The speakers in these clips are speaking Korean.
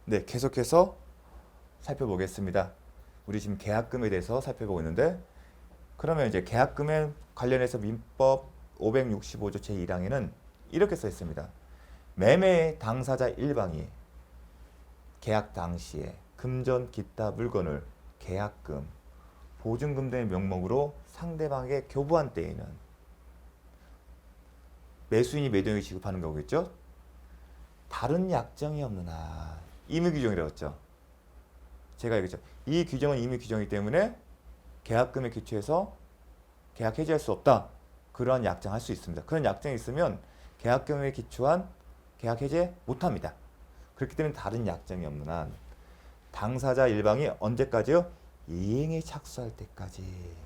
네, 계속해서 살펴보겠습니다. 우리 지금 계약금에 대해서 살펴보고 있는데, 그러면 이제 계약금에 관련해서 민법 565조 제1항에는 이렇게 써 있습니다. 매매 당사자 일방이 계약 당시에 금전 기타 물건을 계약금, 보증금 등의 명목으로 상대방에게 교부한 때에는 매수인이 매도인에게 지급하는 거겠죠? 다른 약정이 없는 한 임의 규정이라고 했죠. 제가 얘기했죠. 이 규정은 임의 규정이기 때문에 계약금에 기초해서 계약 해지할 수 없다. 그러한 약정할 수 있습니다. 그런 약정이 있으면 계약금에 기초한 계약 해제 못합니다. 그렇기 때문에 다른 약정이 없는 한 당사자 일방이 언제까지요? 이행에 착수할 때까지.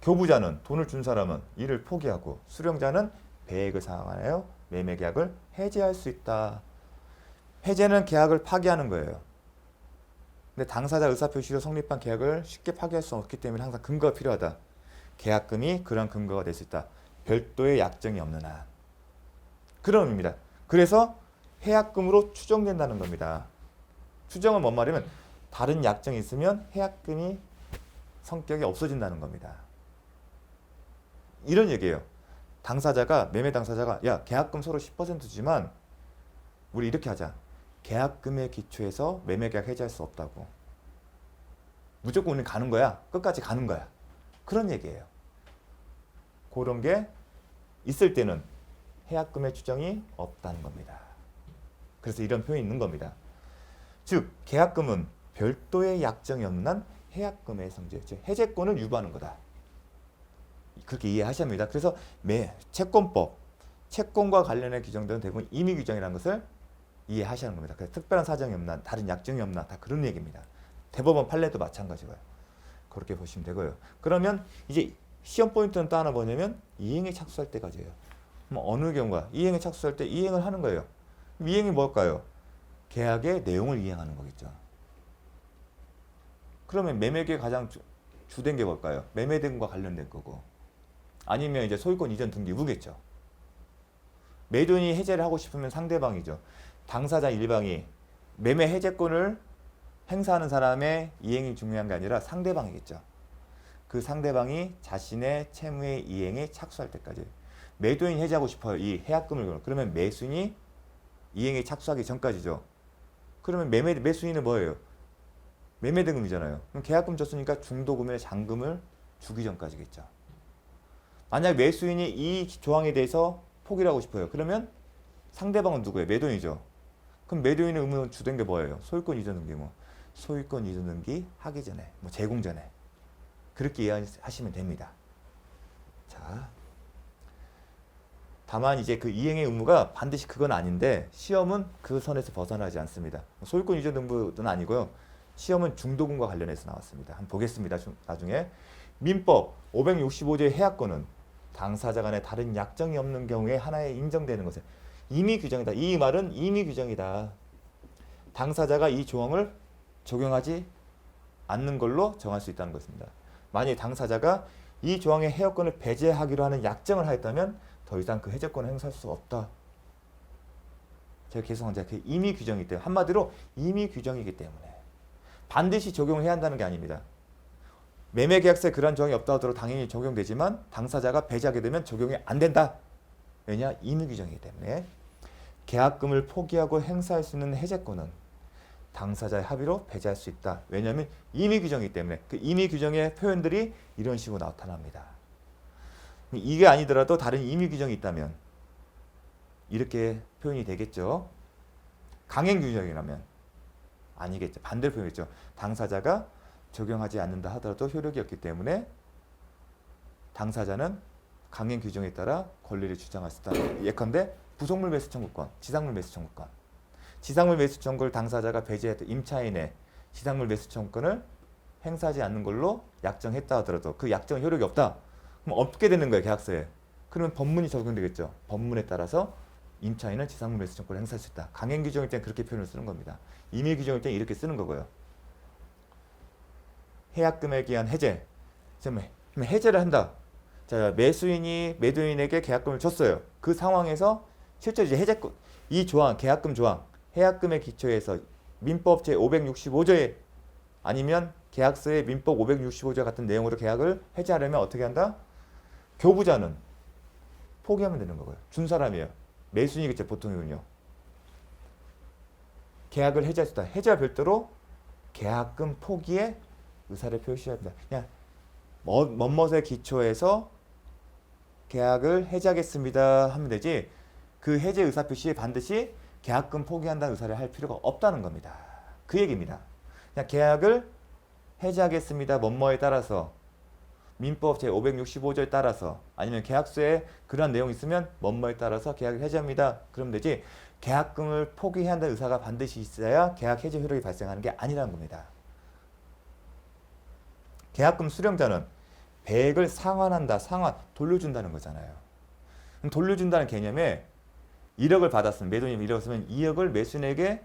교부자는 돈을 준 사람은 이를 포기하고 수령자는 배액을 상환하여 매매 계약을 해지할 수 있다. 해제는 계약을 파기하는 거예요. 근데 당사자 의사표시로 성립한 계약을 쉽게 파기할 수 없기 때문에 항상 근거가 필요하다. 계약금이 그런 근거가 될 수 있다. 별도의 약정이 없는 한. 그런 의미입니다. 그래서 해약금으로 추정된다는 겁니다. 추정은 뭔 말이면 다른 약정이 있으면 해약금이 성격이 없어진다는 겁니다. 이런 얘기예요. 당사자가 매매 당사자가 야 계약금 서로 10% 주지만 우리 이렇게 하자. 계약금에 기초해서 매매 계약 해지할 수 없다고. 무조건 우리는 가는 거야. 끝까지 가는 거야. 그런 얘기예요. 그런 게 있을 때는 해약금의 추정이 없다는 겁니다. 그래서 이런 표현이 있는 겁니다. 즉 계약금은 별도의 약정이 없는 한 해약금의 성질, 즉 해제권을 유보하는 거다. 그렇게 이해하셔야 합니다. 그래서 채권법, 채권과 관련해 규정되는 대부분 임의 규정이라는 것을 이해하셔야 하는 겁니다. 그래서 특별한 사정이 없나, 다른 약정이 없나, 다 그런 얘기입니다. 대법원 판례도 마찬가지고요. 그렇게 보시면 되고요. 그러면 이제 시험 포인트는 또 하나 뭐냐면 이행에 착수할 때까지예요. 어느 경우가 이행에 착수할 때 이행을 하는 거예요. 이행이 뭘까요? 계약의 내용을 이행하는 거겠죠. 그러면 매매계획 가장 주된 게 뭘까요? 매매대금과 관련된 거고, 아니면 이제 소유권 이전 등기 유무겠죠. 매도인이 해제를 하고 싶으면 상대방이죠. 당사자 일방이 매매 해제권을 행사하는 사람의 이행이 중요한 게 아니라 상대방이겠죠. 그 상대방이 자신의 채무의 이행에 착수할 때까지. 매도인이 해제하고 싶어요. 이 해약금을. 그러면 매수인이 이행에 착수하기 전까지죠. 그러면 매수인은 뭐예요? 매매대금이잖아요. 그럼 계약금 줬으니까 중도금의 잔금을 주기 전까지겠죠. 만약 매수인이 이 조항에 대해서 포기를 하고 싶어요. 그러면 상대방은 누구예요? 매도인이죠. 그럼 매도인의 의무는 주된 게 뭐예요? 소유권 이전 등기. 소유권 이전 등기 하기 전에, 제공 전에. 그렇게 이해하시면 됩니다. 자, 다만 이제 그 이행의 의무가 반드시 그건 아닌데 시험은 그 선에서 벗어나지 않습니다. 소유권 이전 등기는 아니고요. 시험은 중도금과 관련해서 나왔습니다. 한번 보겠습니다. 나중에 민법 565조의 해약권은 당사자 간에 다른 약정이 없는 경우에 하나에 인정되는 것을 임의 규정이다. 이 말은 임의 규정이다. 당사자가 이 조항을 적용하지 않는 걸로 정할 수 있다는 것입니다. 만약 당사자가 이 조항의 해약권을 배제하기로 하는 약정을 하였다면 더 이상 그 해제권을 행사할 수 없다. 제가 계속한 그 임의 규정이기 때문에, 한마디로 임의 규정이기 때문에 반드시 적용을 해야 한다는 게 아닙니다. 매매계약서에 그러한 조항이 없다 하더라도 당연히 적용되지만 당사자가 배제하게 되면 적용이 안 된다. 왜냐? 임의 규정이기 때문에. 계약금을 포기하고 행사할 수 있는 해제권은 당사자의 합의로 배제할 수 있다. 왜냐하면 임의 규정이기 때문에. 그 임의 규정의 표현들이 이런 식으로 나타납니다. 이게 아니더라도 다른 임의 규정이 있다면 이렇게 표현이 되겠죠. 강행 규정이라면 아니겠죠. 반대로 표현했죠. 당사자가 적용하지 않는다 하더라도 효력이 없기 때문에 당사자는 강행 규정에 따라 권리를 주장할 수 있다. 예컨대 부속물 매수 청구권, 지상물 매수 청구권. 지상물 매수 청구를 당사자가 배제했던 임차인의 지상물 매수 청구권을 행사하지 않는 걸로 약정했다 하더라도 그 약정은 효력이 없다. 그럼 없게 되는 거예요, 계약서에. 그러면 법문이 적용되겠죠. 법문에 따라서 임차인은 지상물 매수 청구권을 행사할 수 있다. 강행 규정일 때는 그렇게 표현을 쓰는 겁니다. 임의 규정일 때는 이렇게 쓰는 거고요. 해약금에 기한 해제. 해제를 한다. 자, 매수인이 매도인에게 계약금을 줬어요. 그 상황에서 실제 이제 해제권, 이 조항, 계약금 조항, 해약금의 기초에서 민법 제565조에 아니면 계약서의 민법 565조 같은 내용으로 계약을 해지하려면 어떻게 한다? 교부자는 포기하면 되는 거고요. 준 사람이에요. 매수인이겠죠, 보통은요. 계약을 해지할 수 있다. 해지와 별도로 계약금 포기의 의사를 표시합니다. 그냥 멋멋의 기초에서 계약을 해지하겠습니다 하면 되지, 그 해지 의사 표시에 반드시 계약금 포기한다는 의사를 할 필요가 없다는 겁니다. 그 얘기입니다. 그냥 계약을 해지하겠습니다 멋머에 따라서, 민법 제565조에 따라서, 아니면 계약서에 그런 내용이 있으면 멋머에 따라서 계약을 해지합니다 그러면 되지, 계약금을 포기해야 한다는 의사가 반드시 있어야 계약 해지 효력이 발생하는 게 아니라는 겁니다. 계약금 수령자는 배액을 상환한다, 돌려준다는 거잖아요. 돌려준다는 개념에 1억을 받았으면, 매도인이 1억을 쓰면 2억을 매수인에게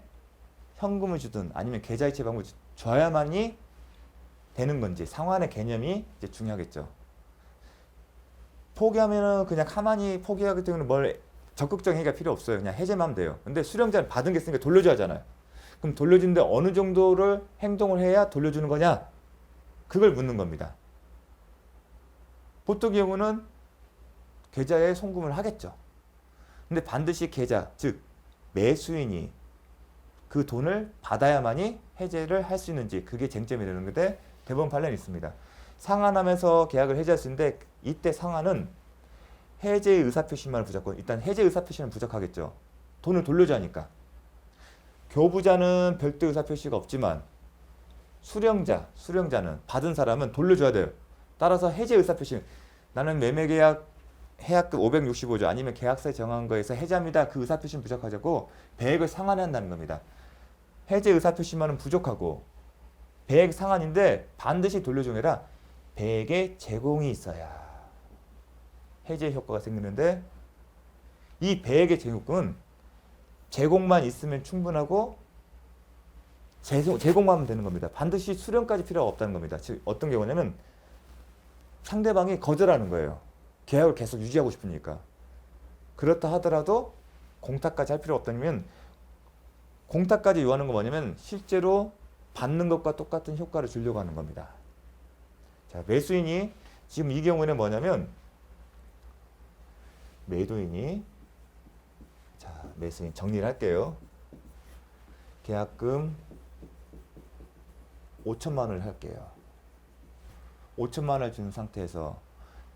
현금을 주든 아니면 계좌이체 방법을 줘야만이 되는 건지, 상환의 개념이 이제 중요하겠죠. 포기하면은 그냥 가만히 포기하기 때문에 뭘 적극적인 행위가 필요 없어요. 그냥 해제만 하면 돼요. 근데 수령자는 받은 게 있으니까 돌려줘야 하잖아요. 그럼 돌려주는데 어느 정도를 행동을 해야 돌려주는 거냐? 그걸 묻는 겁니다. 보통 경우는 계좌에 송금을 하겠죠. 근데 반드시 계좌, 즉 매수인이 그 돈을 받아야만이 해제를 할 수 있는지, 그게 쟁점이 되는 건데, 대법원 판례는 있습니다. 상환하면서 계약을 해제할 수 있는데, 이때 상환은 해제의 의사표시만 부족하고, 일단 해제 의사표시는 부족하겠죠. 돈을 돌려줘야 하니까. 교부자는 별도 의사표시가 없지만 수령자는 받은 사람은 돌려줘야 돼요. 따라서 해제 의사표시, 나는 매매계약 해약금 565조 아니면 계약서에 정한 거에서 해제합니다, 그 의사표시는 부족하고 배액을 상환해야 한다는 겁니다. 해제 의사표시만은 부족하고 배액 상환인데 반드시 돌려주는 게 아니라 배액의 제공이 있어야 해제 효과가 생기는데, 이 배액의 제공은 제공만 있으면 충분하고 제공만 하면 되는 겁니다. 반드시 수령까지 필요가 없다는 겁니다. 즉 어떤 경우냐면 상대방이 거절하는 거예요. 계약을 계속 유지하고 싶으니까. 그렇다 하더라도 공탁까지 할 필요가 없다면, 공탁까지 요하는 건 뭐냐면 실제로 받는 것과 똑같은 효과를 주려고 하는 겁니다. 자, 매수인이 지금 이 경우에는 뭐냐면, 매도인이, 자, 매수인 정리를 할게요. 계약금 5천만 원을 할게요. 5천만 원을 준 상태에서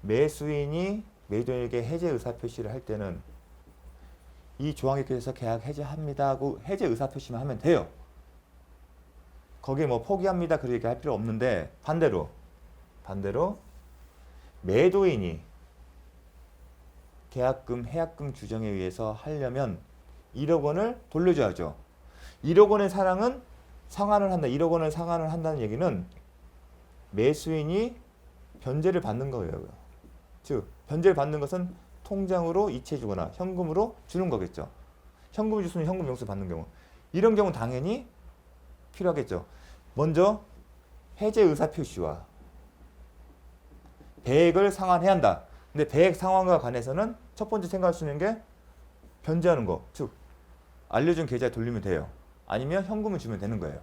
매수인이 매도인에게 해제 의사 표시를 할 때는 이 조항에 의해서 계약 해제합니다 하고 해제 의사 표시만 하면 돼요. 거기에 뭐 포기합니다 그렇게 할 필요 없는데, 반대로 매도인이 계약금, 해약금 규정에 의해서 하려면 1억 원을 돌려줘야죠. 1억 원의 상환을 한다. 1억 원을 상환을 한다는 얘기는 매수인이 변제를 받는 거예요. 즉 변제를 받는 것은 통장으로 이체해 주거나 현금으로 주는 거겠죠. 현금을 줬으면 현금 영수 받는 경우, 이런 경우 당연히 필요하겠죠. 먼저 해제 의사 표시와 배액을 상환해야 한다. 근데 배액 상환과 관해서는 첫 번째 생각할 수 있는 게 변제하는 거, 즉 알려준 계좌에 돌리면 돼요. 아니면 현금을 주면 되는 거예요.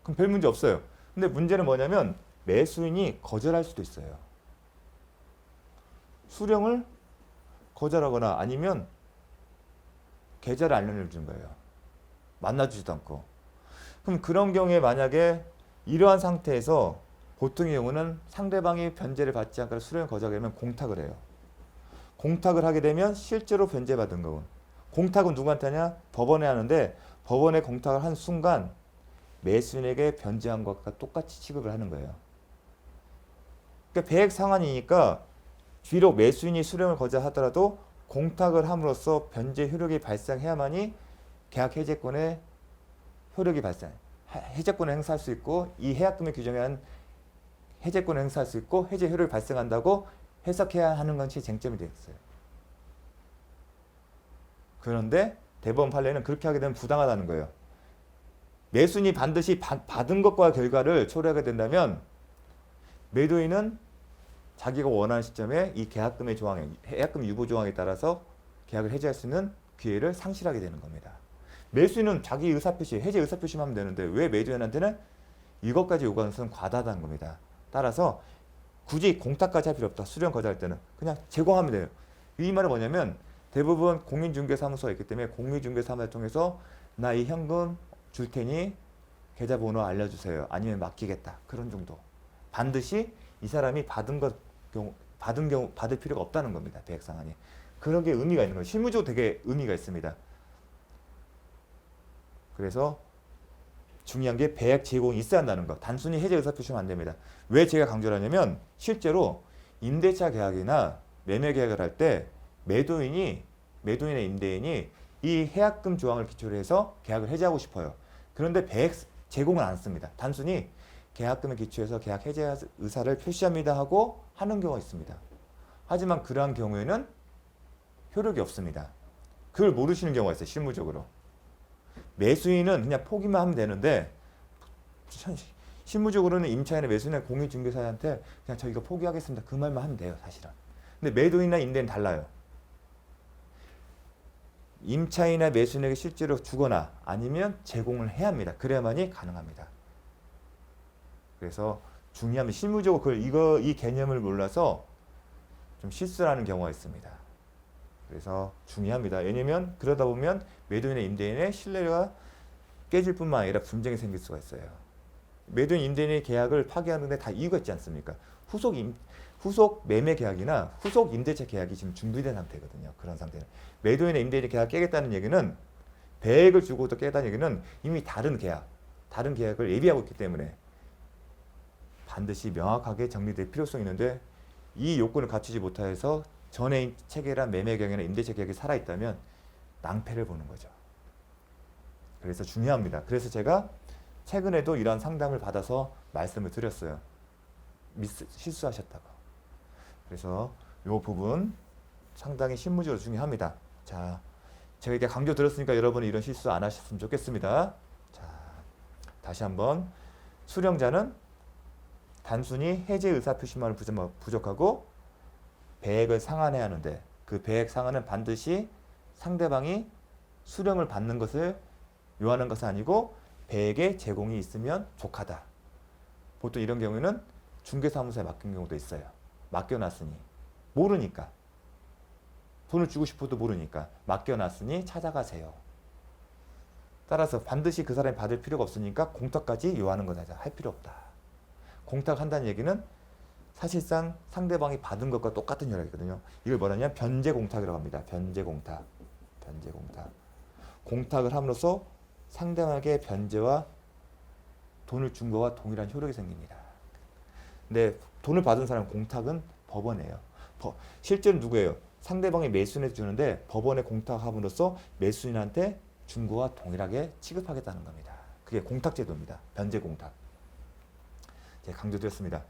그럼 별 문제 없어요. 근데 문제는 뭐냐면 매수인이 거절할 수도 있어요. 수령을 거절하거나 아니면 계좌를 안 알려주는 거예요. 만나주지도 않고. 그럼 그런 경우에 만약에 이러한 상태에서 보통의 경우는 상대방이 변제를 받지 않고 수령을 거절하게 되면 공탁을 해요. 공탁을 하게 되면 실제로 변제받은 거군. 공탁은 누구한테 하냐? 법원에 하는데, 법원에 공탁을 한 순간 매수인에게 변제한 것과 똑같이 취급을 하는 거예요. 그러니까 배액 상환이니까 비록 매수인이 수령을 거절하더라도 공탁을 함으로써 변제 효력이 발생해야만이 계약 해제권의 효력이 해제권을 행사할 수 있고, 이 해약금의 규정에 의한 해제권을 행사할 수 있고 해제 효력이 발생한다고 해석해야 하는 것이 쟁점이 되었어요. 그런데 대법원 판례는 그렇게 하게 되면 부당하다는 거예요. 매수인이 반드시 받은 것과 결과를 초래하게 된다면 매도인은 자기가 원하는 시점에 이 계약금의 조항에, 해약금 유보 조항에 따라서 계약을 해지할 수 있는 기회를 상실하게 되는 겁니다. 매수인은 자기 의사표시, 해제 의사표시만 하면 되는데 왜 매도인한테는 이것까지 요구하는 것은 과다하다는 겁니다. 따라서 굳이 공탁까지 할 필요 없다. 수령 거절할 때는 그냥 제공하면 돼요. 이 말은 뭐냐면 대부분 공인중개사무소가 있기 때문에 공인중개사무소를 통해서 나 이 현금 줄 테니 계좌번호 알려주세요. 아니면 맡기겠다. 그런 정도. 반드시 이 사람이 받을 필요가 없다는 겁니다. 계획상한이. 그런 게 의미가 있는 거예요. 실무적으로 되게 의미가 있습니다. 그래서 중요한 게 배액 제공이 있어야 한다는 거. 단순히 해제 의사 표시하면 안 됩니다. 왜 제가 강조를 하냐면 실제로 임대차 계약이나 매매 계약을 할 때 매도인의 임대인이 이 해약금 조항을 기초로 해서 계약을 해지하고 싶어요. 그런데 배액 제공은 안 씁니다. 단순히 계약금에 기초해서 계약 해제 의사를 표시합니다 하고 하는 경우가 있습니다. 하지만 그러한 경우에는 효력이 없습니다. 그걸 모르시는 경우가 있어요. 실무적으로. 매수인은 그냥 포기만 하면 되는데 실무적으로는 임차인이나 매수인이나 공인중개사한테 그냥 저 이거 포기하겠습니다. 그 말만 하면 돼요. 사실은. 근데 매도인이나 임대인은 달라요. 임차인이나 매수인에게 실제로 주거나 아니면 제공을 해야 합니다. 그래야만이 가능합니다. 그래서 중요하면 실무적으로 이 개념을 몰라서 좀 실수를 하는 경우가 있습니다. 그래서 중요합니다. 왜냐면 그러다 보면 매도인의 임대인의 신뢰가 깨질 뿐만 아니라 분쟁이 생길 수가 있어요. 매도인 임대인의 계약을 파기하는데 다 이유가 있지 않습니까? 후속 매매 계약이나 후속 임대차 계약이 지금 준비된 상태거든요. 그런 상태는 매도인의 임대인의 계약 깨겠다는 얘기는 배액을 주고도 깨겠다는 얘기는 이미 다른 계약을 예비하고 있기 때문에 반드시 명확하게 정리될 필요성이 있는데 이 요건을 갖추지 못해서 전에 체결한 매매 계약이나 임대차 계약이 살아있다면 낭패를 보는 거죠. 그래서 중요합니다. 그래서 제가 최근에도 이러한 상담을 받아서 말씀을 드렸어요. 실수하셨다고. 그래서 이 부분 상당히 실무적으로 중요합니다. 자, 제가 이렇게 강조 드렸으니까 여러분이 이런 실수 안 하셨으면 좋겠습니다. 자, 다시 한번 수령자는 단순히 해제 의사 표시만 부족하고 배액을 상환해야 하는데 그 배액 상환은 반드시 상대방이 수령을 받는 것을 요하는 것은 아니고 배액의 제공이 있으면 족하다. 보통 이런 경우에는 중개사무소에 맡긴 경우도 있어요. 맡겨놨으니 모르니까 돈을 주고 싶어도 모르니까 맡겨놨으니 찾아가세요. 따라서 반드시 그 사람이 받을 필요가 없으니까 공탁까지 요하는 거다. 할 필요 없다. 공탁한다는 얘기는 사실상 상대방이 받은 것과 똑같은 혈액이거든요. 이걸 뭐라냐면 변제공탁이라고 합니다. 변제공탁. 공탁을 함으로써 상대방에게 변제와 돈을 준 거와 동일한 효력이 생깁니다. 근데 돈을 받은 사람 공탁은 법원이에요. 실제로 누구예요? 상대방이 매수인한테 주는데 법원에 공탁함으로써 매수인한테 준 거와 동일하게 취급하겠다는 겁니다. 그게 공탁제도입니다. 변제공탁. 제가 강조드렸습니다.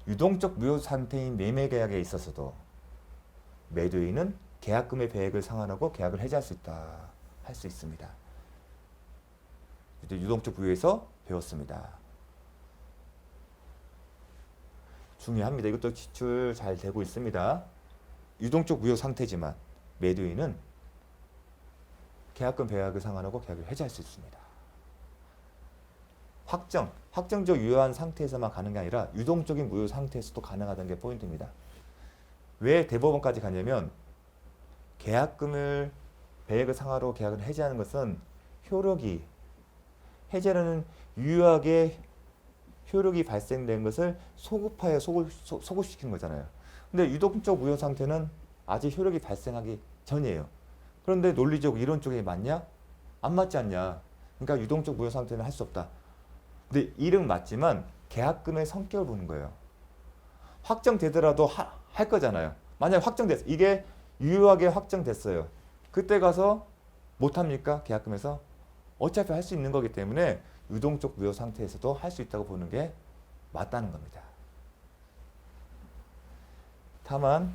유동적 무효 상태인 매매 계약에 있어서도 매도인은 계약금의 배액을 상환하고 계약을 해지할 수 있다. 할 수 있습니다. 유동적 무효에서 배웠습니다. 중요합니다. 이것도 지출 잘 되고 있습니다. 유동적 무효 상태지만 매도인은 계약금 배액을 상환하고 계약을 해지할 수 있습니다. 확정적 유효한 상태에서만 가는 게 아니라 유동적인 무효 상태에서도 가능하다는 게 포인트입니다. 왜 대법원까지 가냐면 계약금을 배액을 상환하고 계약을 해지하는 것은 해제라는 유효하게 효력이 발생된 것을 소급하여 소급시키는 거잖아요. 근데 유동적 무효 상태는 아직 효력이 발생하기 전이에요. 그런데 논리적 이론적이 맞냐? 안 맞지 않냐? 그러니까 유동적 무효 상태는 할 수 없다. 근데 이름 맞지만 계약금의 성격을 보는 거예요. 확정되더라도 할 거잖아요. 만약에 확정됐어. 이게 유효하게 확정됐어요. 그때 가서 못합니까? 계약금에서? 어차피 할 수 있는 거기 때문에 유동적 무효 상태에서도 할 수 있다고 보는 게 맞다는 겁니다. 다만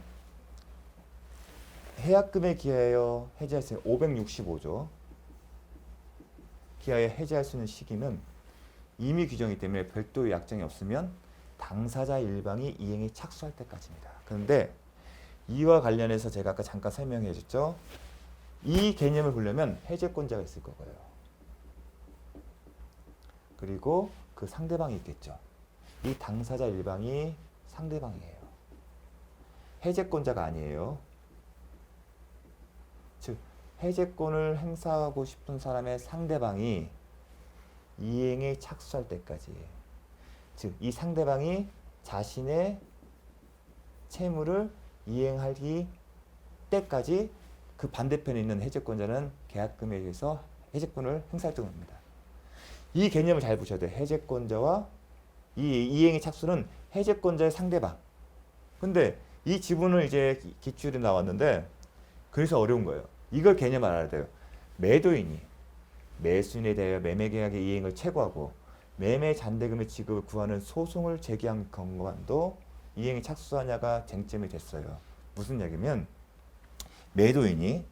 해약금에 기하여 해지할 수 있는 565조 기하여 해지할 수 있는 시기는 이미 규정이기 때문에 별도의 약정이 없으면 당사자 일방이 이행에 착수할 때까지입니다. 그런데 이와 관련해서 제가 아까 잠깐 설명해 줬죠. 이 개념을 보려면 해제권자가 있을 거고요. 그리고 그 상대방이 있겠죠. 이 당사자 일방이 상대방이에요. 해제권자가 아니에요. 즉 해제권을 행사하고 싶은 사람의 상대방이 이행에 착수할 때까지, 즉 이 상대방이 자신의 채무를 이행하기 때까지 그 반대편에 있는 해제권자는 계약금에 의해서 해제권을 행사할 겁니다. 이 개념을 잘 보셔야 돼요. 해제권자와 이 이행의 착수는 해제권자의 상대방. 근데 이 지분을 이제 기출이 나왔는데 그래서 어려운 거예요. 이걸 개념을 알아야 돼요. 매도인이 매수인에 대하여 매매계약의 이행을 최고하고 매매 잔대금의 지급을 구하는 소송을 제기한 경우만도 이행에 착수하냐가 쟁점이 됐어요. 무슨 얘기면 매도인이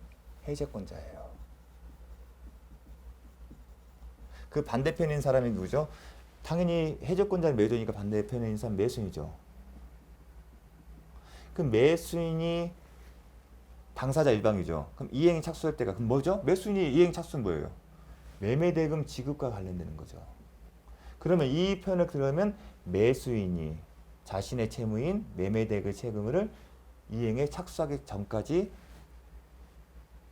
해제권자예요. 그 반대편에 있는 사람이 누구죠? 당연히 해제권자는 매도니까 반대편에 있는 사람은 매수인이죠. 그 매수인이 당사자 일방이죠. 그럼 이행에 착수할 때가 그럼 뭐죠? 매수인이 이행 착수는 뭐예요? 매매대금 지급과 관련되는 거죠. 그러면 이 표현을 들으면 매수인이 자신의 채무인 매매대금 채금을 이행에 착수하기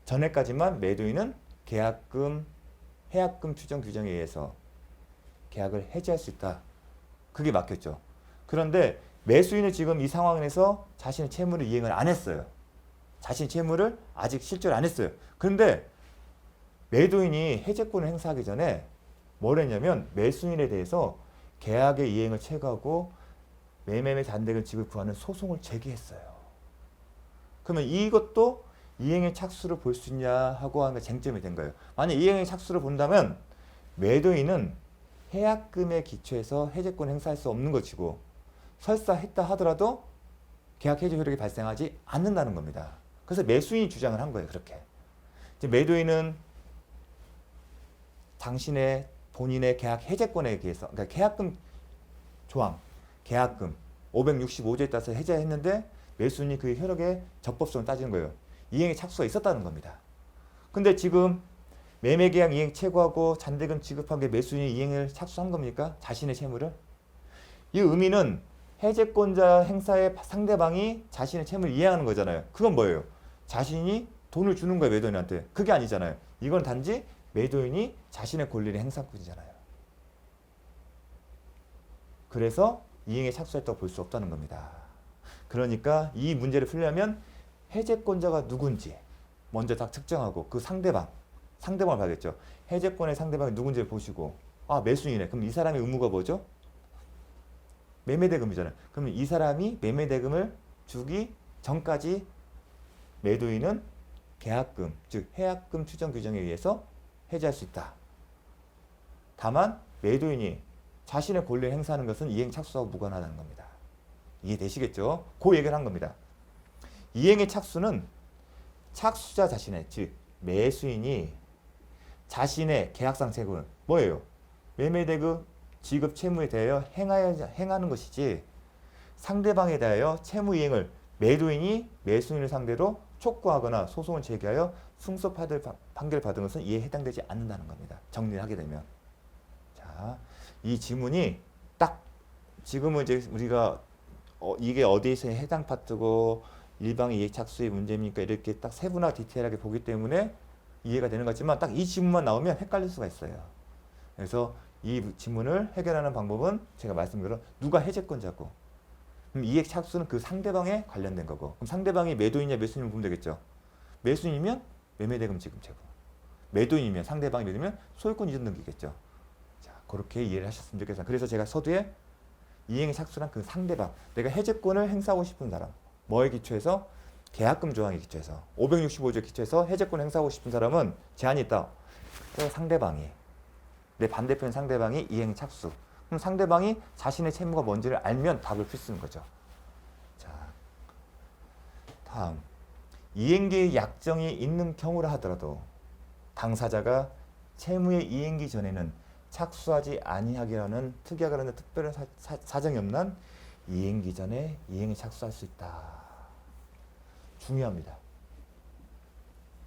전에까지만 매도인은 계약금, 해약금 추정 규정에 의해서 계약을 해지할 수 있다. 그게 막혔죠. 그런데 매수인은 지금 이 상황에서 자신의 채무를 이행을 안 했어요. 자신의 채무를 아직 실제로 안 했어요. 그런데 매도인이 해제권을 행사하기 전에 뭘 했냐면 매수인에 대해서 계약의 이행을 최고하고 매매 잔대금 지급을 구하는 소송을 제기했어요. 그러면 이것도 이행의 착수를 볼 수 있냐 하고 하는 쟁점이 된 거예요. 만약 이행의 착수를 본다면 매도인은 해약금에 기초해서 해제권 행사할 수 없는 것이고 설사 했다 하더라도 계약 해지 효력이 발생하지 않는다는 겁니다. 그래서 매수인이 주장을 한 거예요. 그렇게. 이제 매도인은 당신의 본인의 계약 해제권에 의해서, 그러니까 계약금 조항, 계약금 565조에 따라서 해제했는데 매수인이 그 효력의 적법성을 따지는 거예요. 이행에 착수가 있었다는 겁니다. 근데 지금 매매계약 이행 최고하고 잔대금 지급한 게 매수인이 이행을 착수한 겁니까? 자신의 채무를? 이 의미는 해제권자 행사의 상대방이 자신의 채무를 이행하는 거잖아요. 그건 뭐예요? 자신이 돈을 주는 거예요, 매도인한테. 그게 아니잖아요. 이건 단지 매도인이 자신의 권리를 행사권이잖아요. 그래서 이행에 착수했다고 볼 수 없다는 겁니다. 그러니까 이 문제를 풀려면 해제권자가 누군지 먼저 딱 측정하고 그 상대방을 봐야겠죠. 해제권의 상대방이 누군지를 보시고 아 매수인이네. 그럼 이 사람의 의무가 뭐죠? 매매대금이잖아요. 그러면 이 사람이 매매대금을 주기 전까지 매도인은 계약금, 즉 해약금 추정 규정에 의해서 해지할 수 있다. 다만 매도인이 자신의 권리를 행사하는 것은 이행 착수하고 무관하다는 겁니다. 이해되시겠죠? 그 얘기를 한 겁니다. 이행의 착수는 착수자 자신의, 즉 매수인이 자신의 계약상 채권 뭐예요? 매매대금 지급 채무에 대하여 행하는 것이지 상대방에 대하여 채무 이행을 매도인이 매수인을 상대로 촉구하거나 소송을 제기하여 승소 판결을 받은 것은 이에 해당되지 않는다는 겁니다. 정리를 하게 되면. 자, 이 지문이 딱 지금은 이제 우리가 이게 어디서 해당 파트고 일방의 이행 착수의 문제입니까? 이렇게 딱 세분화 디테일하게 보기 때문에 이해가 되는 것 같지만 딱 이 지문만 나오면 헷갈릴 수가 있어요. 그래서 이 지문을 해결하는 방법은 제가 말씀드린 누가 해제권자고 그럼 이행 착수는 그 상대방에 관련된 거고 그럼 상대방이 매도인이냐 매수인이냐 보면 되겠죠. 매수인이면 매매대금 지급 채권 매도인이면 상대방이 매도면 소유권 이전 등기겠죠. 자, 그렇게 이해를 하셨으면 좋겠습니다. 그래서 제가 서두에 이행의 착수란 그 상대방 내가 해제권을 행사하고 싶은 사람 뭐에 기초해서 계약금 조항에 기초해서 565조에 기초해서 해제권 행사하고 싶은 사람은 제한이 있다. 상대방이 내 반대편 상대방이 이행 착수. 그럼 상대방이 자신의 채무가 뭔지를 알면 답을 풀 수 있는 거죠. 자, 다음 이행기의 약정이 있는 경우라 하더라도 당사자가 채무의 이행기 전에는 착수하지 아니하기라는 특약을 특별한 사정이 없는 한 이행기 전에 이행에 착수할 수 있다. 중요합니다.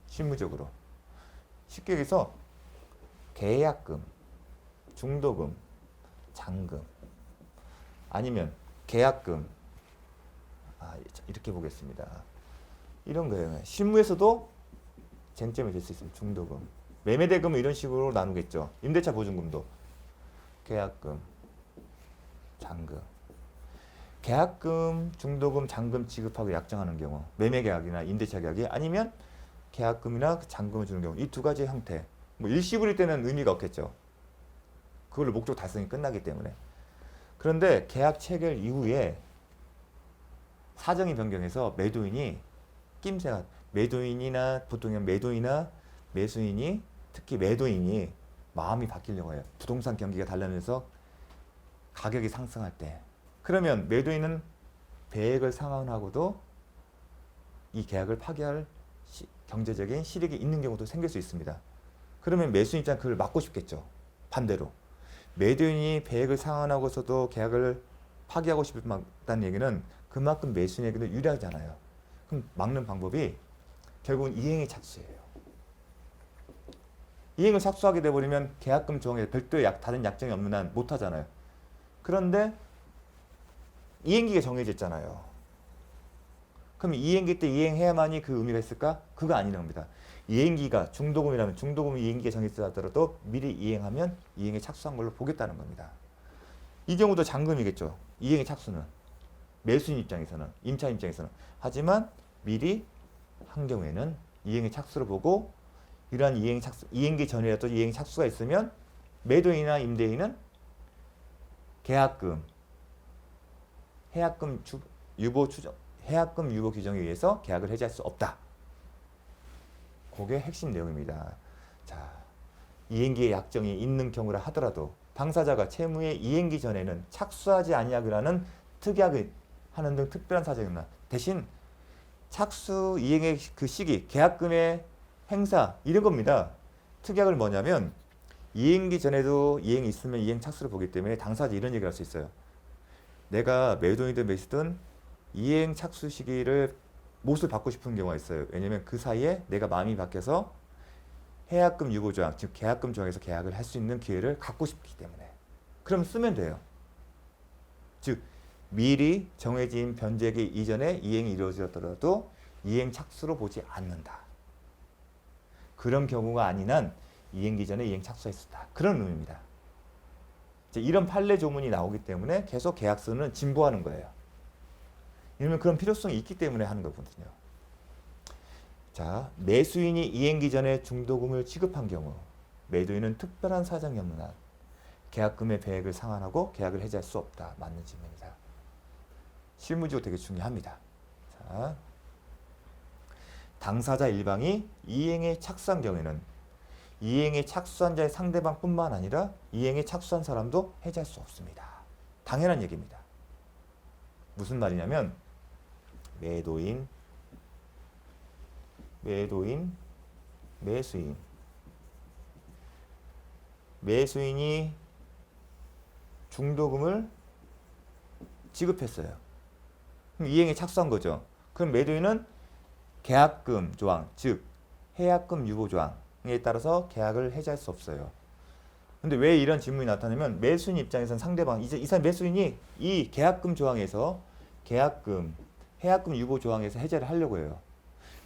실무적으로 쉽게 얘기해서 계약금 중도금, 잔금, 아니면 계약금. 이렇게 보겠습니다. 이런 거예요. 실무에서도 쟁점이 될 수 있습니다. 중도금. 매매대금은 이런 식으로 나누겠죠. 임대차 보증금도. 계약금, 잔금. 계약금, 중도금, 잔금 지급하고 약정하는 경우, 매매계약이나 임대차 계약이 아니면 계약금이나 잔금을 주는 경우, 이 두 가지 형태. 뭐 일시불일 때는 의미가 없겠죠. 그걸로 목적 달성이 끝나기 때문에. 그런데 계약 체결 이후에 사정이 변경해서 매도인이 낌새가, 매도인이나 보통은 매도인이나 매수인이, 특히 매도인이 마음이 바뀌려고 해요. 부동산 경기가 달라면서 가격이 상승할 때. 그러면 매도인은 계획을 상환하고도 이 계약을 파기할 경제적인 실익이 있는 경우도 생길 수 있습니다. 그러면 매수인 입장 그걸 막고 싶겠죠. 반대로 매도인이 계획을 상환하고서도 계약을 파기하고 싶다는 얘기는 그만큼 매수인에게는 유리하잖아요. 그럼 막는 방법이 결국은 이행의 착수예요. 이행을 착수하게 되어버리면 계약금 조항에 별도의 다른 약정이 없는 한 못하잖아요. 그런데 이행기가 정해졌잖아요. 그럼 이행기 때 이행해야만이 그 의미가 있을까? 그거 아니라는 겁니다. 이행기가 중도금이라면 중도금 이행기가 정해졌다 하더라도 미리 이행하면 이행에 착수한 걸로 보겠다는 겁니다. 이 경우도 잔금이겠죠. 이행의 착수는. 매수인 입장에서는, 임차 입장에서는. 하지만 미리 한 경우에는 이행의 착수를 보고 이러한 이행기 전이라도 이행 착수가 있으면 매도인이나 임대인은 계약금, 해약금 유보 규정에 의해서 계약을 해지할 수 없다. 그게 핵심 내용입니다. 자, 이행기의 약정이 있는 경우라 하더라도 당사자가 채무의 이행기 전에는 착수하지 아니하기라는 특약을 하는 등 특별한 사정이 없나. 대신 착수 이행의 그 시기, 계약금의 행사 이런 겁니다. 특약을 뭐냐면 이행기 전에도 이행이 있으면 이행 착수를 보기 때문에 당사자 이런 얘기를 할 수 있어요. 내가 매도인이든 매수든 이행 착수 시기를 못을 받고 싶은 경우가 있어요. 왜냐면 그 사이에 내가 마음이 바뀌어서 해약금 유보 조항, 즉 계약금 조항에서 계약을 할 수 있는 기회를 갖고 싶기 때문에. 그럼 쓰면 돼요. 즉 미리 정해진 변제기 이전에 이행이 이루어졌더라도 이행 착수로 보지 않는다. 그런 경우가 아닌 한 이행기 전에 이행 착수했었다. 그런 의미입니다. 이런 판례 조문이 나오기 때문에 계속 계약서는 진보하는 거예요. 왜냐면 그런 필요성이 있기 때문에 하는 거거든요. 자, 매수인이 이행기 전에 중도금을 지급한 경우 매도인은 특별한 사정이 없는 한 계약금의 배액을 상환하고 계약을 해지할 수 없다. 맞는 질문입니다. 실무지도 되게 중요합니다. 자, 당사자 일방이 이행에 착수한 경우에는 이행에 착수한 자의 상대방뿐만 아니라 이행에 착수한 사람도 해지할 수 없습니다. 당연한 얘기입니다. 무슨 말이냐면 매도인, 매수인. 매수인이 중도금을 지급했어요. 그럼 이행에 착수한 거죠. 그럼 매도인은 계약금 조항, 즉 해약금 유보 조항에 따라서 계약을 해지할 수 없어요. 근데 왜 이런 질문이 나타나면 매수인 입장에서는 상대방, 이제 이 사람 매수인이 이 계약금 조항에서 계약금, 해약금 유보 조항에서 해제를 하려고 해요.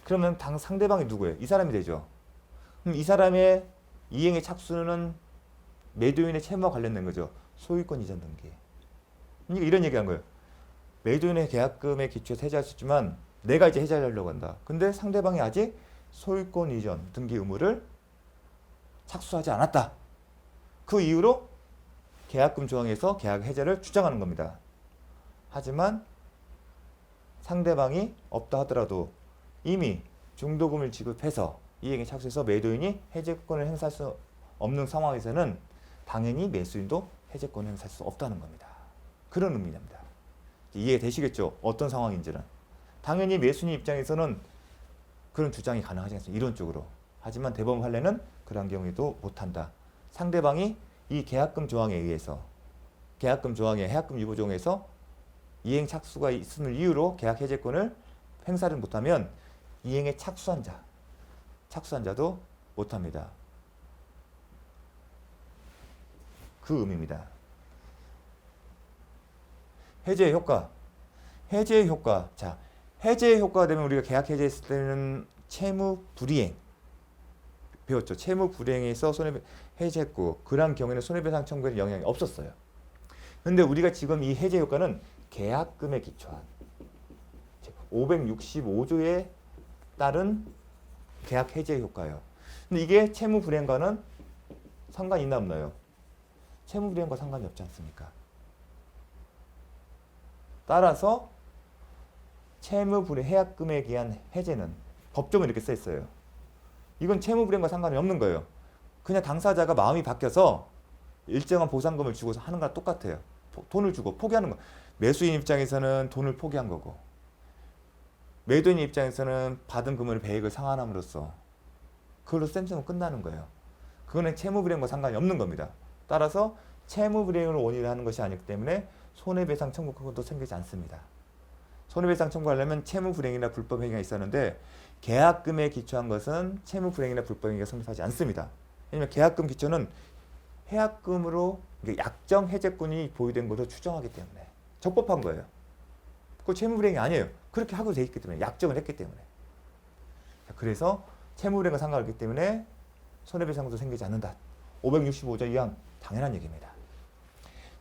그러면 상대방이 누구예요? 이 사람이 되죠. 그럼 이 사람의 이행의 착수는 매도인의 채무와 관련된 거죠. 소유권 이전 등기. 그러니까 이런 얘기한 거예요. 매도인의 계약금에 기초해서 해지할 수 있지만 내가 이제 해지하려고 한다. 근데 상대방이 아직 소유권 이전 등기 의무를 착수하지 않았다. 그 이후로 계약금 조항에서 계약 해제를 주장하는 겁니다. 하지만 상대방이 없다 하더라도 이미 중도금을 지급해서 이행에 착수해서 매도인이 해제권을 행사할 수 없는 상황에서는 당연히 매수인도 해제권을 행사할 수 없다는 겁니다. 그런 의미입니다. 이해되시겠죠? 어떤 상황인지는. 당연히 매수인 입장에서는 그런 주장이 가능하지 않습니다. 이론적으로. 하지만 대법원 판례는 그런 경우에도 못한다. 상대방이 이 계약금 조항에 의해서 계약금 조항의 해약금 유보 조항에서 이행 착수가 있음을 이유로 계약 해제권을 행사를 못하면 이행에 착수한 자도 못합니다. 그 의미입니다. 해제의 효과. 해제의 효과. 자, 해제의 효과가 되면 우리가 계약 해제했을 때는 채무 불이행 배웠죠. 채무 불이행에서 손해배 해제했고 그러한 경우에는 손해배상 청구에 영향이 없었어요. 근데 우리가 지금 이 해제 효과는 계약금에 기초한 565조에 따른 계약 해제 효과예요. 근데 이게 채무 불이행과는 상관이 있나 없나요? 채무 불이행과 상관이 없지 않습니까? 따라서 채무 불이행 해약금에 의한 해제는 법적으로 이렇게 써 있어요. 이건 채무 불이행과 상관이 없는 거예요. 그냥 당사자가 마음이 바뀌어서 일정한 보상금을 주고서 하는 거랑 똑같아요. 돈을 주고 포기하는 거. 매수인 입장에서는 돈을 포기한 거고 매도인 입장에서는 받은 금액의 배액을 상환함으로써 그걸로 쌤쌤은 끝나는 거예요. 그거는 채무 불이행과 상관이 없는 겁니다. 따라서 채무 불이행을 원인으로 하는 것이 아니기 때문에 손해배상 청구 그것도 생기지 않습니다. 손해배상 청구하려면 채무 불이행이나 불법 행위가 있었는데 계약금에 기초한 것은 채무 불이행이나 불법 행위가 성립하지 않습니다. 왜냐하면 계약금 기초는 해약금으로 약정 해제권이 보유된 것으로 추정하기 때문에 적법한 거예요. 그거 채무 불이행이 아니에요. 그렇게 하고 돼 있기 때문에 약정을 했기 때문에. 그래서 채무 불이행과 상관없기 때문에 손해배상도 생기지 않는다. 565조 2항 당연한 얘기입니다.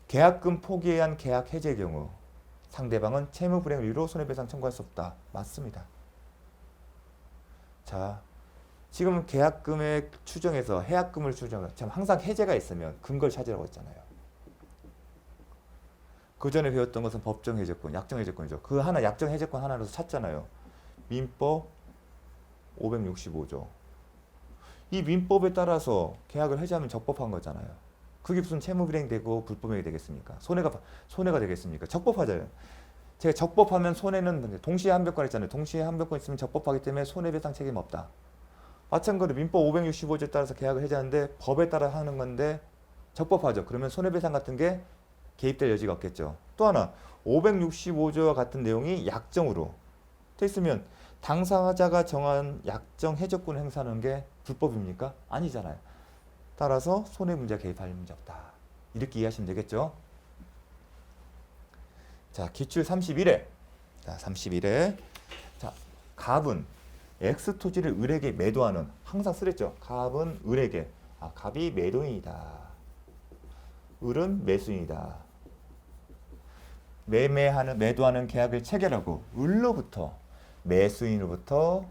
계약금 포기에 의한 계약 해제의 경우 상대방은 채무 불이행을 이유로 손해배상 청구할 수 없다. 맞습니다. 자, 지금 계약금의 추정에서 해약금을 추정해 참 항상 해제가 있으면 근거를 찾으라고 했잖아요. 그 전에 배웠던 것은 법정 해제권, 약정 해제권이죠. 그 하나 약정 해제권 하나로서 찾잖아요. 민법 565조. 이 민법에 따라서 계약을 해제하면 적법한 거잖아요. 그게 무슨 채무 불이행되고 불법행위 되겠습니까? 손해가 되겠습니까? 적법하잖아요. 제가 적법하면 손해는 동시에 한백관 있잖아요. 동시에 한백관 있으면 적법하기 때문에 손해배상 책임 없다. 마찬가지로 민법 565조에 따라서 계약을 해제하는데 법에 따라 하는 건데 적법하죠. 그러면 손해배상 같은 게 개입될 여지가 없겠죠. 또 하나 565조와 같은 내용이 약정으로 돼 있으면 당사자가 정한 약정 해제권을 행사하는 게 불법입니까? 아니잖아요. 따라서 손해 문제가 개입할 문제 없다. 이렇게 이해하시면 되겠죠. 자, 기출 31회. 자, 31회. 자, 갑은 X 토지를 을에게 매도하는 항상 쓰랬죠. 갑은 을에게. 아, 갑이 매도인이다. 을은 매수인이다. 매도하는 계약을 체결하고 을로부터 매수인으로부터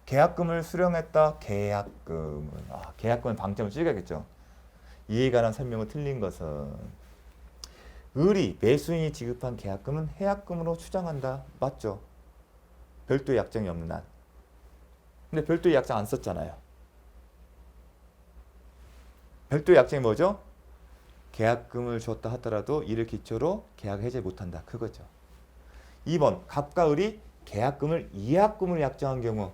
계약금을 수령했다. 계약금은 방점을 찍어야겠죠. 이에 관한 설명은 틀린 것은 을이 매수인이 지급한 계약금은 해약금으로 추정한다. 맞죠? 별도의 약정이 없는 한. 근데 별도의 약정 안 썼잖아요. 별도의 약정이 뭐죠? 계약금을 줬다 하더라도 이를 기초로 계약 해제 못한다. 그거죠. 2번 갑과 을이 계약금을 이약금으로 약정한 경우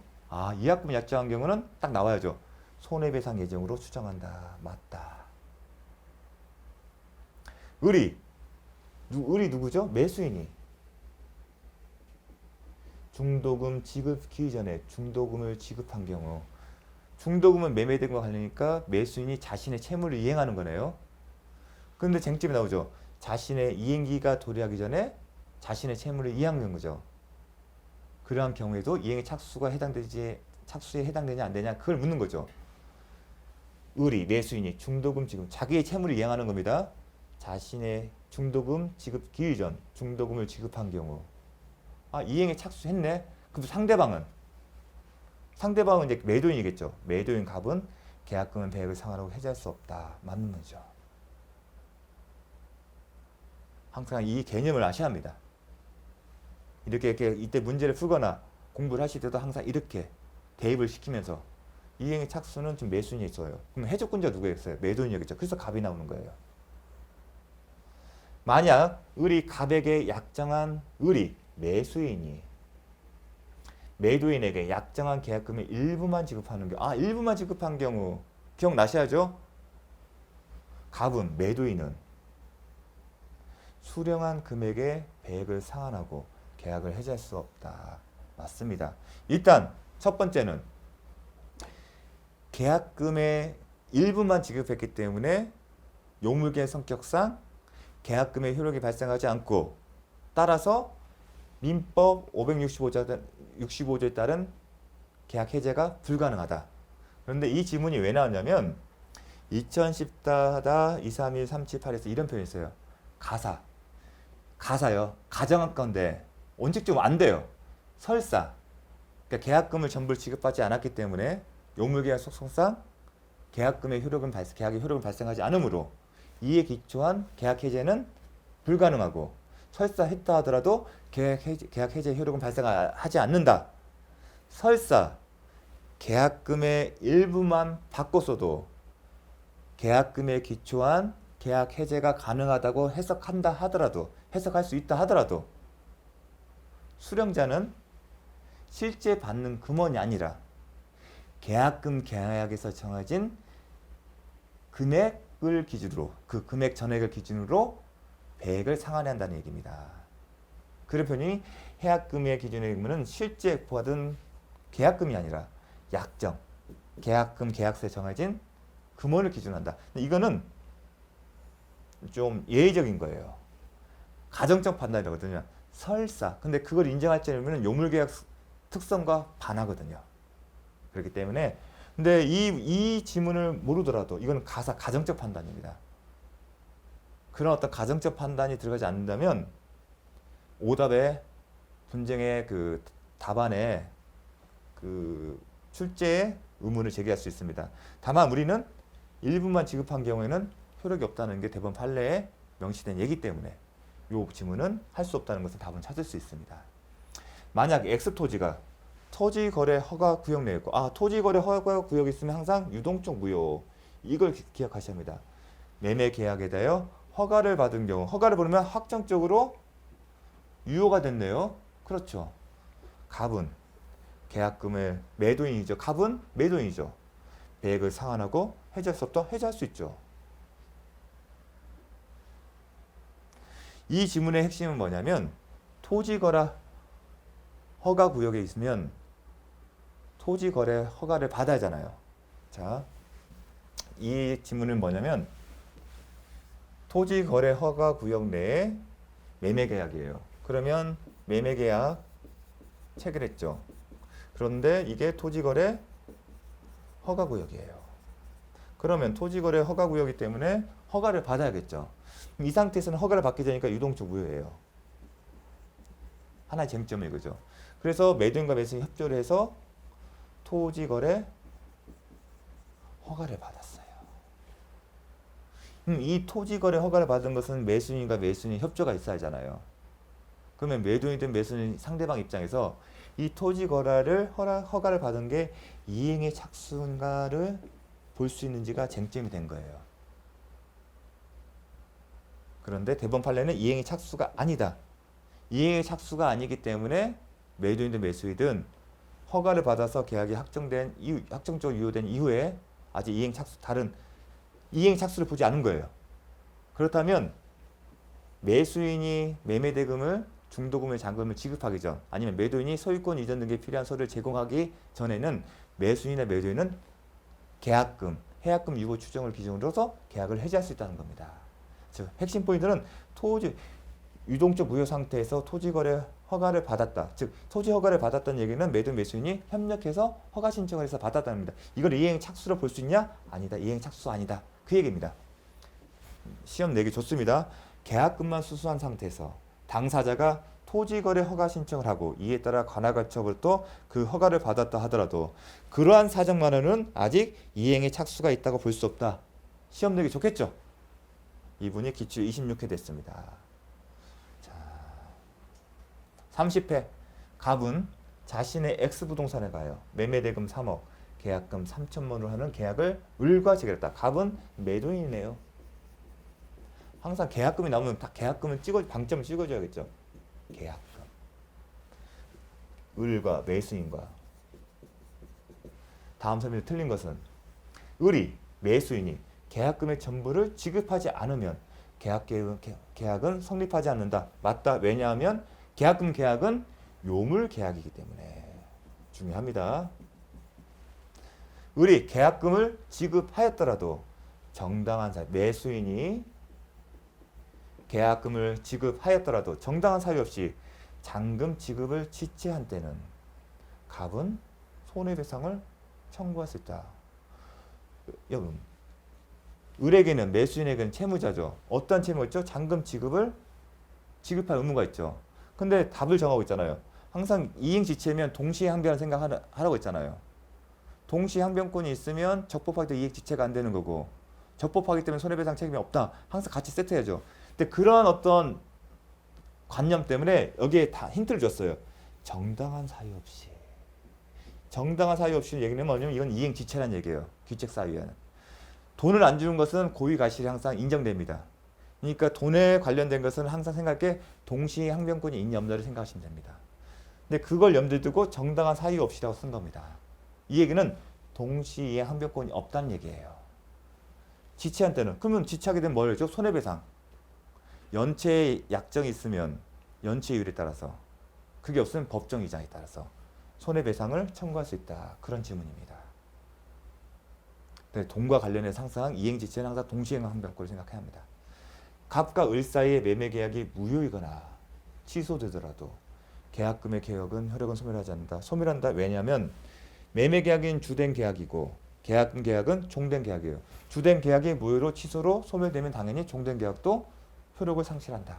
이약금을 약정한 경우는 딱 나와야죠. 손해배상 예정으로 추정한다. 맞다. 을이 누구죠? 매수인이 중도금 지급 기일 전에 중도금을 지급한 경우 중도금은 매매된 거 관련이니까 매수인이 자신의 채무를 이행하는 거네요. 그런데 쟁점이 나오죠. 자신의 이행기가 도래하기 전에 자신의 채무를 이행한 경우죠. 그러한 경우에도 이행의 착수에 해당되냐 안 되냐 그걸 묻는 거죠. 을이 매수인이 중도금 지급 자기의 채무를 이행하는 겁니다. 자신의 중도금 지급 기일 전 중도금을 지급한 경우 이행에 착수했네. 그럼 상대방은 이제 매도인이겠죠. 매도인 갑은 계약금은 배액을 상환하고 해지할 수 없다. 맞는 거죠. 항상 이 개념을 아셔야 합니다. 이렇게 이때 문제를 풀거나 공부를 하실 때도 항상 이렇게 대입을 시키면서 이행의 착수는 좀 매수인이 있어요. 그럼 해적군자 누구였어요? 매도인이겠죠. 그래서 갑이 나오는 거예요. 만약 을이 갑에게 약정한 을이 매수인이 매도인에게 약정한 계약금의 일부만 지급하는 경우 일부만 지급한 경우 기억나셔야죠. 갑은 매도인은 수령한 금액의 배액을 상환하고 계약을 해지할 수 없다. 맞습니다. 일단 첫 번째는 계약금의 일부만 지급했기 때문에 요물계약 성격상 계약금의 효력이 발생하지 않고 따라서 민법 565조에 따른 계약 해제가 불가능하다. 그런데 이 지문이 왜 나왔냐면 2010-231-378에서 이런 표현이 있어요. 가사요. 가정한 건데 원칙적으로 안 돼요. 설사. 그러니까 계약금을 전부 지급하지 않았기 때문에 요물계약 속성상 계약의 효력은 발생하지 않으므로 이에 기초한 계약 해제는 불가능하고 설사 했다 하더라도 계약 해제 효력은 발생하지 않는다. 설사 계약금의 일부만 바꿨어도 계약금에 기초한 계약 해제가 가능하다고 해석할 수 있다 하더라도 수령자는 실제 받는 금원이 아니라 계약금 계약에서 정해진 금액을 기준으로 그 금액 전액을 기준으로 배액을 상환해야 한다는 얘기입니다. 그런 표현이 해약금의 기준의 의무는 실제 받은 계약금이 아니라 약정, 계약금 계약서에 정해진 금원을 기준으로 한다. 이거는 좀 예의적인 거예요. 가정적 판단이거든요. 설사. 근데 그걸 인정할지 않으면 요물계약 특성과 반하거든요. 그렇기 때문에 근데 이 지문을 모르더라도 이건 가정적 판단입니다. 그런 어떤 가정적 판단이 들어가지 않는다면 오답에 분쟁의 그 답안에 그 출제의 의문을 제기할 수 있습니다. 다만 우리는 일부만 지급한 경우에는 효력이 없다는 게 대법원 판례에 명시된 얘기 때문에 이 지문은 할 수 없다는 것을 답은 찾을 수 있습니다. 만약 X토지가 토지거래 허가 구역 내에 있고 토지거래 허가 구역이 있으면 항상 유동적 무효 이걸 기억하셔야 합니다. 매매 계약에 대하여 허가를 받은 경우 허가를 받으면 확정적으로 유효가 됐네요. 그렇죠. 갑은 계약금의 매도인이죠. 갑은 매도인이죠. 배액을 상환하고 해지할 수 없다? 해지할 수 있죠. 이 지문의 핵심은 뭐냐면 토지거래 허가 구역에 있으면 토지거래 허가를 받아야 하잖아요. 자, 이 지문은 뭐냐면 토지거래 허가 구역 내에 매매계약이에요. 그러면 매매계약 체결했죠. 그런데 이게 토지거래 허가구역이에요. 그러면 토지거래 허가구역이기 때문에 허가를 받아야겠죠. 이 상태에서는 허가를 받게 되니까 유동적 무효예요. 하나의 쟁점이 그죠. 그래서 매도인과 매수인이 협조를 해서 토지거래 허가를 받았어요. 이 토지거래 허가를 받은 것은 매수인과 매수인이 협조가 있어야 하잖아요. 그러면 매도인이든 매수인 상대방 입장에서 이 토지거래를 허가를 받은 게 이행의 착수인가를 볼 수 있는지가 쟁점이 된 거예요. 그런데 대법원 판례는 이행의 착수가 아니다. 이행의 착수가 아니기 때문에 매도인든 매수인든 허가를 받아서 계약이 확정적으로 유효된 이후에 아직 다른 이행 착수를 보지 않은 거예요. 그렇다면 매수인이 매매대금을 중도금의 잔금을 지급하기 전 아니면 매도인이 소유권 이전 등에 필요한 서류를 제공하기 전에는 매수인이나 매도인은 계약금, 해약금 유고 추정을 기준으로서 계약을 해지할 수 있다는 겁니다. 즉 핵심 포인트는 유동적 무효 상태에서 토지거래 허가를 받았다. 즉 토지 허가를 받았다는 얘기는 매도 매수인이 협력해서 허가 신청을 해서 받았다는 겁니다. 이걸 이행 착수로 볼 수 있냐? 아니다. 이행 착수 아니다. 그 얘기입니다. 시험 내기 좋습니다. 계약금만 수수한 상태에서 당사자가 토지거래 허가 신청을 하고 이에 따라 관할가처부터 그 허가를 받았다 하더라도 그러한 사정만으로는 아직 이행의 착수가 있다고 볼 수 없다. 시험 내기 좋겠죠? 이분이 기출 26회 됐습니다. 자, 30회 갑은 자신의 X부동산에 가요. 매매대금 3억, 계약금 3천만 원으로 하는 계약을 을과 체결했다. 갑은 매도인이네요. 항상 계약금이 나오면 다 계약금을 방점을 찍어줘야겠죠. 계약금. 을과 매수인과. 다음 설명이 틀린 것은 을이 매수인이 계약금의 전부를 지급하지 않으면 계약은 성립하지 않는다. 맞다. 왜냐하면 계약은 요물 계약이기 때문에 중요합니다. 을이 계약금을 지급하였더라도 정당한 사유, 매수인이 계약금을 지급하였더라도 정당한 사유 없이 잔금 지급을 지체한 때는 갑은 손해배상을 청구할 수 있다. 여러분, 을에게는 매수인에게는 채무자죠. 어떤 채무가 있죠? 잔금 지급을 지급할 의무가 있죠. 근데 답을 정하고 있잖아요. 항상 이행지체면 동시에 항변을 생각하라고 했잖아요. 동시항변권이 있으면 적법하기 때문에 이행지체가 안 되는 거고 적법하기 때문에 손해배상 책임이 없다. 항상 같이 세트해야죠. 근데 그런 어떤 관념 때문에 여기에 다 힌트를 줬어요. 정당한 사유 없이. 정당한 사유 없이 얘기는 뭐냐면 이건 이행지체란 얘기예요. 규책 사유에는. 돈을 안 주는 것은 고의가실이 항상 인정됩니다. 그러니까 돈에 관련된 것은 항상 생각해 동시항변권이 있냐 없냐를 생각하시면 됩니다. 근데 그걸 염두에 두고 정당한 사유 없이라고 쓴 겁니다. 이 얘기는 동시에 항변권이 없다는 얘기예요. 지체한 때는 그러면 지체하게 되면 뭐였죠? 손해배상. 연체의 약정이 있으면 연체율에 따라서 그게 없으면 법정 이자에 따라서 손해배상을 청구할 수 있다. 그런 지문입니다. 돈과 관련해서 항상 이행지체는 항상 동시행항변권을 생각해야 합니다. 갑과 을 사이의 매매계약이 무효이거나 취소되더라도 계약금의 개혁은 효력은 소멸하지 않는다. 소멸한다. 왜냐하면 매매계약인 주된 계약이고 계약금 계약은 종된 계약이에요. 주된 계약이 무효로 취소로 소멸되면 당연히 종된 계약도 효력을 상실한다.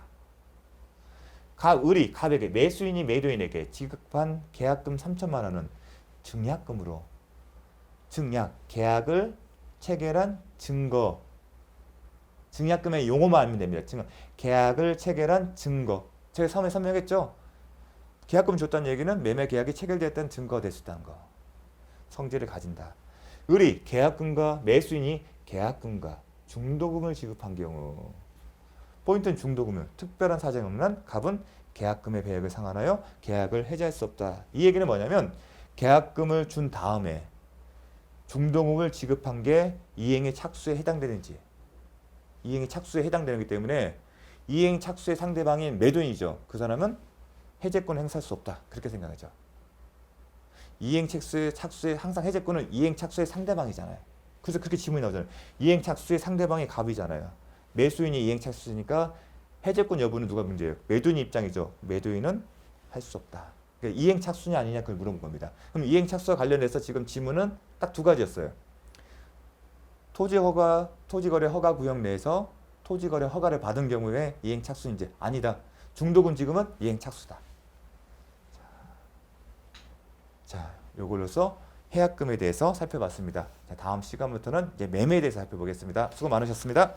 을이 갑에게 매수인이 매도인에게 지급한 계약금 3천만 원은 증약금으로 증약, 계약을 체결한 증거 증약금의 용어만 알면 됩니다. 계약을 체결한 증거. 제가 처음에 설명했죠. 계약금 줬다는 얘기는 매매 계약이 체결되었다는 증거가 될 수 있다는 거. 성질을 가진다. 을이 계약금과 매수인이 계약금과 중도금을 지급한 경우 포인트는 중도금을 특별한 사정이 없는 갑은 계약금의 배액을 상환하여 계약을 해지할 수 없다. 이 얘기는 뭐냐면 계약금을 준 다음에 중도금을 지급한 게 이행의 착수에 해당되는지 이행의 착수에 해당되기 때문에 이행 착수의 상대방인 매도인이죠. 그 사람은 해제권을 행사할 수 없다. 그렇게 생각하죠. 이행 착수의 항상 해제권은 이행 착수의 상대방이잖아요. 그래서 그렇게 지문이 나오잖아요. 이행 착수의 상대방이 갑이잖아요. 매수인이 이행 착수니까 해제권 여부는 누가 문제예요? 매도인 입장이죠. 매도인은 할 수 없다. 그러니까 이행 착수냐 아니냐 그걸 물어본 겁니다. 그럼 이행 착수와 관련해서 지금 지문은 딱 두 가지였어요. 토지거래 허가 구역 내에서 토지거래 허가를 받은 경우에 이행 착수인지 아니다. 중도금 지금은 이행 착수다. 자, 요걸로서 해약금에 대해서 살펴봤습니다. 자, 다음 시간부터는 이제 매매에 대해서 살펴보겠습니다. 수고 많으셨습니다.